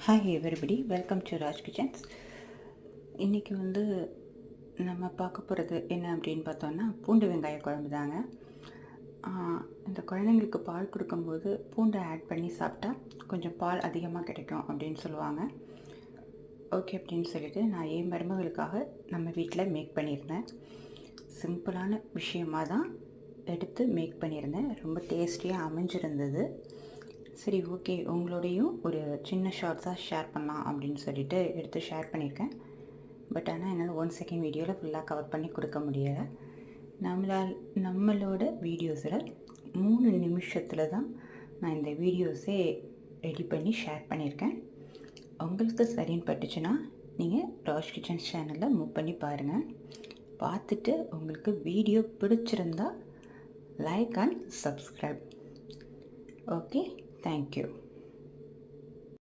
Hi everybody, welcome to Raj kitchens. இன்றைக்கி நம்ம பார்க்க போகிறது என்ன அப்படின்னு பார்த்தோன்னா, பூண்டு வெங்காய குழம்பு தாங்க. இந்த குழந்தைங்களுக்கு பால் கொடுக்கும்போது பூண்டை ஆட் பண்ணி சாப்பிட்டா கொஞ்சம் பால் அதிகமாக கிடைக்கும் அப்படின்னு சொல்லுவாங்க. ஓகே அப்படின்னு சொல்லிட்டு நான் என் மருமகளுக்காக நம்ம வீட்டில் மேக் பண்ணியிருந்தேன். சிம்பிளான விஷயமாக தான் எடுத்து மேக் பண்ணியிருந்தேன். ரொம்ப டேஸ்டியாக அமைஞ்சிருந்தது. சரி, ஓகே, உங்களோடையும் ஒரு சின்ன ஷார்ட்ஸாக ஷேர் பண்ணலாம் அப்படின்னு சொல்லிட்டு எடுத்து ஷேர் பண்ணியிருக்கேன். பட் ஆனால் என்னால் 1 செகண்ட் வீடியோவில் ஃபுல்லாக கவர் பண்ணி கொடுக்க முடியலை. நம்மளோட வீடியோஸில் 3 நிமிஷத்தில் தான் நான் இந்த வீடியோஸே ரெடி பண்ணி ஷேர் பண்ணியிருக்கேன். உங்களுக்கு சரின்னு பட்டுச்சுன்னா நீங்கள் ராஜ் கிச்சன்ஸ் சேனலில் மூவ் பண்ணி பாருங்கள். பார்த்துட்டு உங்களுக்கு வீடியோ பிடிச்சிருந்தா like and subscribe. Okay, thank you.